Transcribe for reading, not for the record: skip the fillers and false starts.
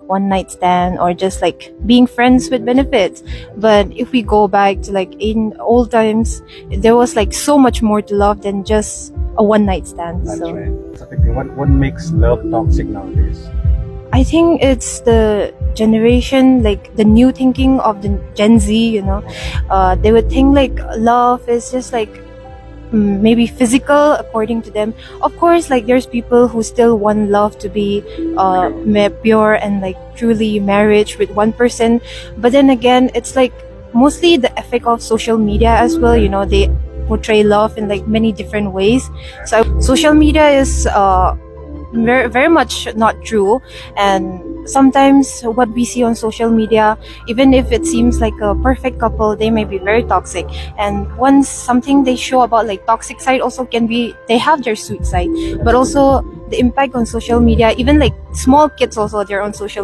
one night stand or just like being friends with benefits. But if we go back to like in old times, there was like so much more to love than just a one night stand. That's So right. Specifically, what makes love toxic nowadays? I think it's the generation, like the new thinking of the Gen Z, they would think like love is just like maybe physical according to them. Of course, like there's people who still want love to be pure and like truly marriage with one person. But then again, it's like mostly the effect of social media as well. They portray love in like many different ways. So social media is very, very much not true. And sometimes what we see on social media, even if it seems like a perfect couple, they may be very toxic. And once something they show about like toxic side also can be, they have their sweet side, but also the impact on social media, even like small kids also, they're on social media.